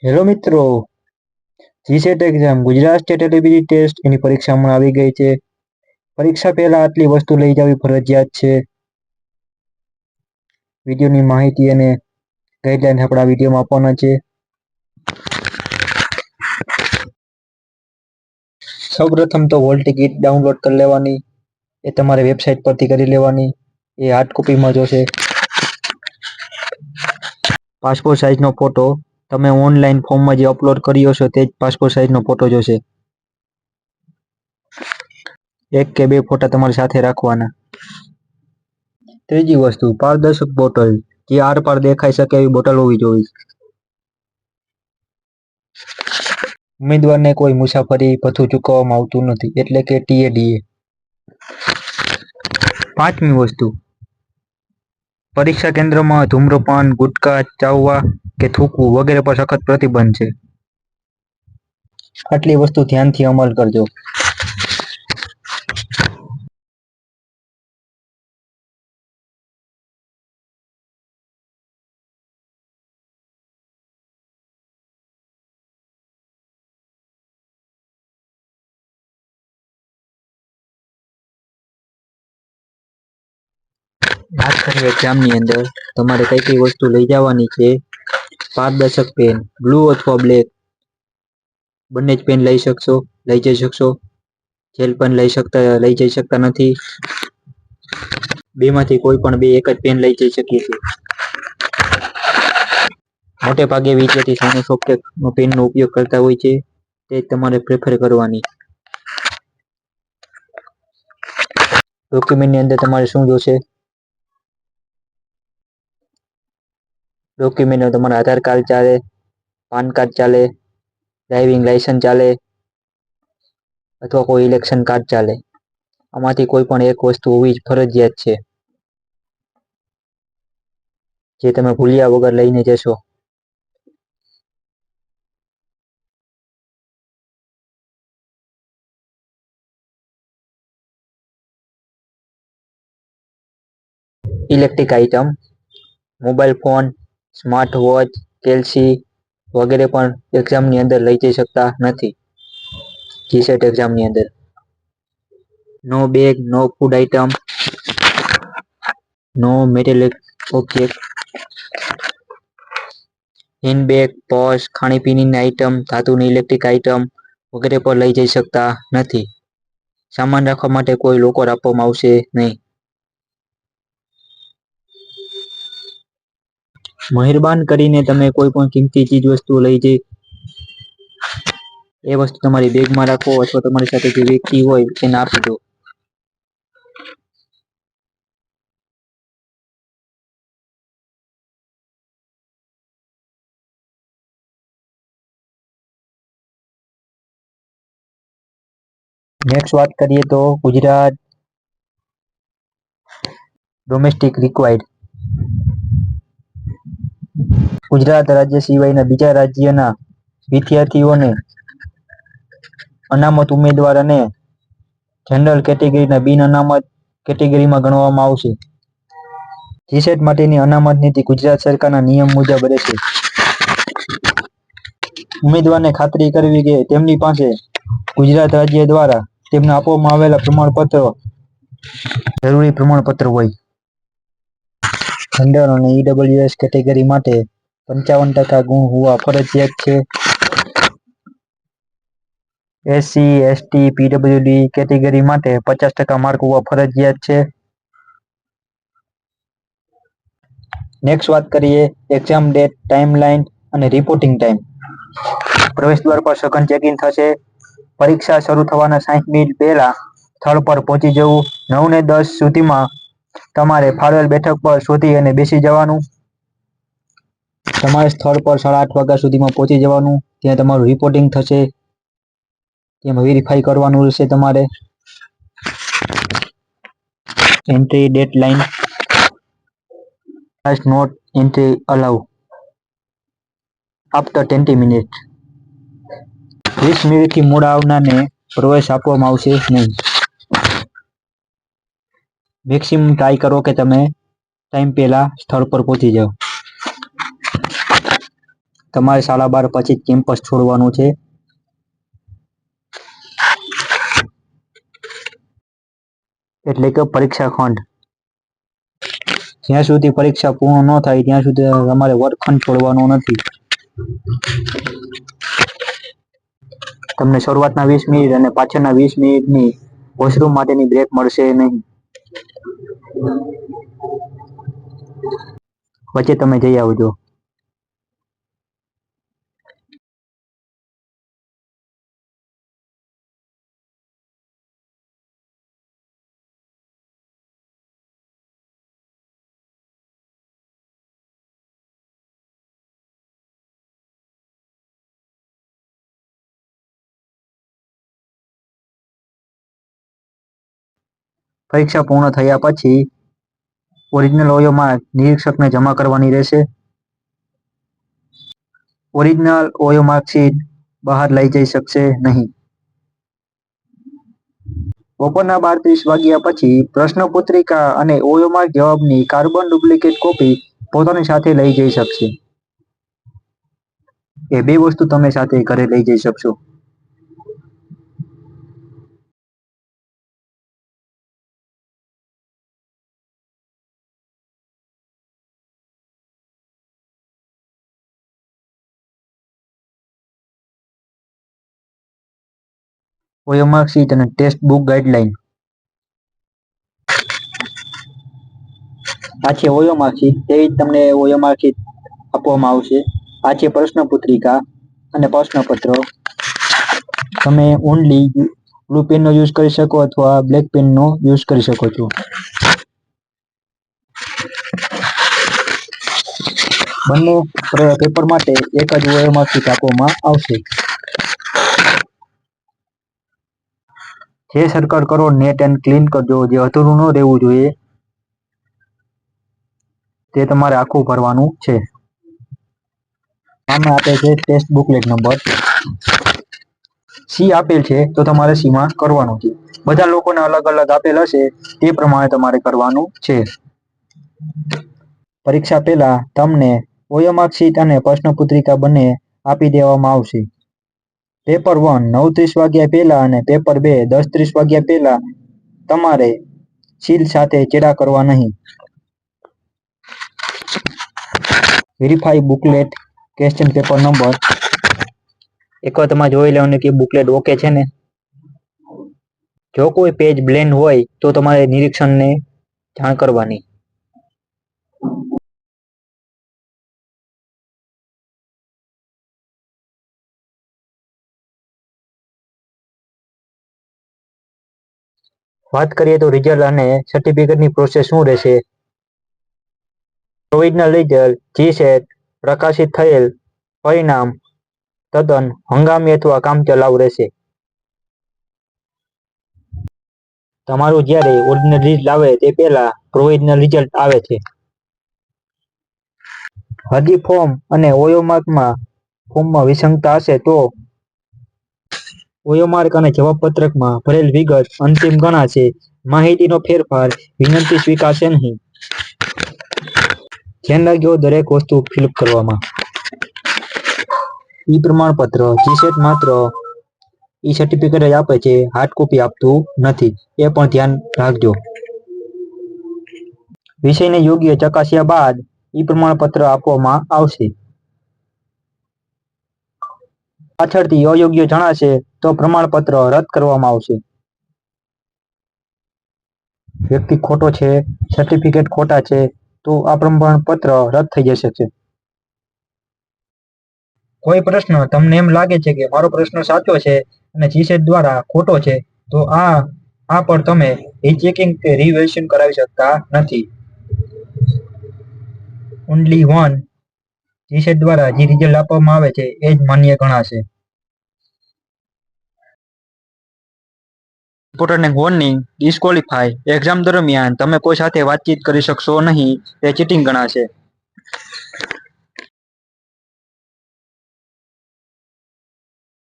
Hello મિત્રો, GSET exam Gujarat state eligibility test એની પરીક્ષા હમણાં આવી ગઈ છે. પરીક્ષા પહેલા આટલી વસ્તુ લઈ જવી ફરજિયાત છે. વિડીયોની માહિતી અને ગાઈડલાઈન આપણા વિડીયોમાં આપવાના છે. સૌપ્રથમ તો હોલ ટિકિટ ડાઉનલોડ કરી લેવાની, એ તમારે વેબસાઇટ પરથી કરી લેવાની. એ હાર્ડ કોપીમાં જોશે. પાસપોર્ટ સાઇઝનો ફોટો તમે ઓનલાઈન ફોર્મમાં જે અપલોડ કર્યો છો તે જ પાસપોર્ટ સાઇઝનો ફોટો જોશે. એક કે બે ફોટા તમારી સાથે રાખવાના. ત્રીજી વસ્તુ, પારદર્શક બોટલ, જે આરપાર દેખાઈ શકે એવી બોટલ હોવી જોઈએ. ઉમેદવારને કોઈ મુસાફરી ભથ્થું ચૂકવવામાં આવતું નથી, એટલે કે ટીએડીએ. પાંચમી વસ્તુ, પરીક્ષા કેન્દ્રમાં ધૂમ્રપાન, ગુટખા ચાવવા કે થૂકવું વગેરે પર સખત પ્રતિબંધ છે. આટલી વસ્તુ ધ્યાનથી અમલ કરજો. વાત કરીએ એક્ઝામની અંદર તમારે કઈ કઈ વસ્તુ લઈ જવાની છે. પારદર્શક પેન, બ્લુ અથવા બ્લેક બંને જ પેન લઈ જઈ શકશો. જેલ પેન લઈ જઈ શકતા નથી. બેમાંથી કોઈ પણ બે એક જ પેન લઈ જઈ શકીએ છીએ. મોટે ભાગે વિદ્યાર્થી સાઇન સોફ્ટવેર પેનનો ઉપયોગ કરતા હોય છે, તે તમારે પ્રેફર કરવાની. ડોક્યુમેન્ટની અંદર તમારે શું જોશે? ડોક્યુમેન્ટમાં તમારા આધાર કાર્ડ ચાલે, પાન કાર્ડ ચાલે, ડ્રાઇવિંગ લાયસન્સ ચાલે અથવા કોઈ ઇલેક્શન કાર્ડ ચાલે. આમાંથી કોઈ પણ એક વસ્તુ હોવી જ ફરજિયાત છે, જે તમે ભૂલ્યા વગર લઈને જશો. Electric item, mobile phone, smart watch, કેલ્સી વગેરે પણ એક્ઝામની અંદર લઈ જઈ શકતા નથી. જીસેટ એક્ઝામની અંદર નો બેગ, નો ફૂડ આઇટમ, નો મેટેલિક ઓબ્જેક્ટ, હેન્ડબેગ, પર્સ, ખાણીપીણીની આઇટમ, ધાતુની ઇલેક્ટ્રિક આઇટમ વગેરે પર લઈ જઈ શકતા નથી. સામાન રાખવા માટે કોઈ લોકર આપવામાં આવશે નહીં. મહેરબાન કરીને તમે કોઈ પણ કિંમતી ચીજ વસ્તુ લઈ જઈ એ વસ્તુ તમારી બેગમાં રાખો અથવા તમારી સાથે જે વ્યક્તિ હોય એને આપી દો. નેક્સ્ટ વાત કરીએ તો ગુજરાત ડોમેસ્ટિક રિક્વાયર્ડ. ગુજરાત રાજ્ય સિવાયના બીજા રાજ્યના વિદ્યાર્થીઓને અનામત ઉમેદવાર અને જનરલ કેટેગરીના બિન અનામત કેટેગરીમાં ગણવામાં આવશે. જીસેટ માટેની અનામત નીતિ ગુજરાત સરકારના નિયમ મુજબ રહેશે. ઉમેદવારને ખાતરી કરવી કે તેમની પાસે ગુજરાત રાજ્ય દ્વારા તેમને આપવામાં આવેલા જરૂરી પ્રમાણપત્ર હોય. જનરલ અને ઈડબ્લ્યુએસ કેટેગરી માટે 55% ગુણ હોવા ફરજિયાત છે. એસસી, એસટી, પીડબ્લ્યુડી કેટેગરી માટે 50% માર્ક હોવા ફરજિયાત છે. નેક્સ્ટ વાત કરીએ એક્ઝામ ડેટ, ટાઈમલાઈન અને રિપોર્ટિંગ ટાઈમ. પ્રવેશ દ્વાર પર સઘન ચેકિંગ થશે. પરીક્ષા શરૂ થવાના 60 મિનિટ પહેલા સ્થળ પર પહોંચી જવું. 9 ને 10 સુધીમાં તમારે ફાળવેલ બેઠક પર શોધી અને બેસી જવાનું. તમારે સ્થળ પર 8:30 વાગ્યા સુધીમાં પહોંચી જવાનું. ત્યાં તમારું રિપોર્ટિંગ થશે. તેમાં વેરીફાઈ કરવાનું રહેશે તમારે. Entry deadline not entry allow after 20 minute. 20 મિનિટથી મોડા આવનારને પ્રવેશ આપવામાં આવશે નહીં. મેક્સિમમ ટ્રાય કરો કે તમે ટાઈમ પહેલા સ્થળ પર પહોંચી જાઓ. તમારે શાળા બાર પછી કેમ્પસ છોડવાનું છે. એટલે કે પરીક્ષા ખંડ. જ્યાં સુધી પરીક્ષા પૂર્ણ ન થાય ત્યાં સુધી તમારે વર્ગખંડ છોડવાનો નથી. તમને શરૂઆતના 20 મિનિટ અને પાછળના 20 મિનિટની વોશરૂમ માટેની બ્રેક મળશે નહીં. વચ્ચે તમે જઈ આવજો. પરીક્ષા પૂર્ણ થયા પછી ઓરિજિનલ ઓયો માર્ક નિરીક્ષકને જમા કરવાની રહેશે. ઓરિજિનલ ઓયો માર્કશીટ બહાર લઈ જઈ શકશે નહીં. બપોરના 12:30 વાગ્યા પછી પ્રશ્નપત્રિકા અને Oyo mark જવાબની carbon duplicate copy પોતાની સાથે લઈ જઈ શકશે. એ બે વસ્તુ તમે સાથે ઘરે લઈ જઈ શકશો. ઓયો માર્કશીટ અને ટેક્સ્ટ બુક ગાઈડલાઈન. આ છે ઓયો માર્કશીટ. તેવી જ તમને ઓયો માર્કશીટ આપવામાં આવશે. આ છે પ્રશ્નપત્રિકા અને પ્રશ્નપત્ર. તમે ઓનલી બ્લુ પેનનો યુઝ કરી શકો અથવા બ્લેક પેનનો યુઝ કરી શકો છો. બંને પેપર માટે એક જ ઓયો માર્કશીટ આપવામાં આવશે. જે સરકાર કરો નેટ એન્ડ ક્લીન કરજો. જે અધૂરું ન રહેવું જોઈએ તે તમારે આખું ભરવાનું છે. આમાં આપે છે ટેક્સ્ટ બુકલેટ નંબર. સી આપેલ છે તો તમારે સીમાં કરવાનું છે. બધા લોકોને અલગ અલગ આપેલ હશે તે પ્રમાણે તમારે કરવાનું છે. પરીક્ષા પહેલા તમને ઓયો માર્કશીટ અને પ્રશ્નપત્રિકા બંને આપી દેવામાં આવશે. પેપર 1 9:30 વાગ્યા પહેલા અને પેપર 2 10:30 વાગ્યા પહેલા તમારે સીલ સાથે ચેડા કરવા નહીં. Verify booklet question paper number. એકવાર તમારે જોઈ લેવાનું કે બુકલેટ ઓકે છે ને. જો કોઈ પેજ બ્લેન્ડ હોય તો તમારે નિરીક્ષણને જાણ કરવાની. વાત કરીએ તો રિઝલ્ટ અને સર્ટિફિકેટની પ્રોસેસ શું રહેશે. પ્રોવિઝનલ રિઝલ્ટ જીસેટ પ્રકાશિત થયેલ પરિણામ તદ્દન હંગામી અથવા કામચલાઉ રહેશે. તમારું જ્યારે ઓરિજિનલ રિઝલ્ટ આવે તે પહેલા પ્રોવિઝનલ રિઝલ્ટ આવે છે. હજી ફોર્મ અને ઓયો માર્કમાં ફોર્મમાં વિસંગતતા હશે તો ઓયો માર્ક અને જવાબ પત્રકમાં ભરેલ વિગત અંતિમ ગણાશે. માહિતીનો ફેરફાર વિનંતી સ્વીકારશે નહીં. ધ્યાન રાખજો દરેક વસ્તુ ફિલઅપ કરવામાં. ઈ પ્રમાણપત્ર જીસેટ માત્ર ઈ સર્ટિફિકેટ જ આપે છે, હાર્ડ કોપી આપતું નથી. એ પણ ધ્યાન રાખજો. વિષયને યોગ્ય ચકાસ્યા બાદ ઈ પ્રમાણપત્ર આપવામાં આવશે. પાછળથી અયોગ્ય જણાશે તો પ્રમાણપત્ર રદ કરવામાં આવશે. વ્યક્તિ ખોટો છે, સર્ટિફિકેટ ખોટા છે તો આ પ્રમાણપત્ર રદ થઈ જશે. કોઈ પ્રશ્ન તમને એમ લાગે છે કે મારો પ્રશ્ન સાચો છે અને જીસેટ દ્વારા ખોટો છે તો આ પર તમે રીચેકિંગ કે રિવેલ્યુએશન કરાવી શકતા નથી. ઓનલી વન જીસેટ દ્વારા જે રિઝલ્ટ આપવામાં આવે છે એ જ માન્ય ગણાશે. Important warning ડિસ્ક્વોલિફાય. એક્ઝામ દરમિયાન તમે કોઈ સાથે વાતચીત કરી શકશો નહીં. તે ચીટિંગ ગણાશે.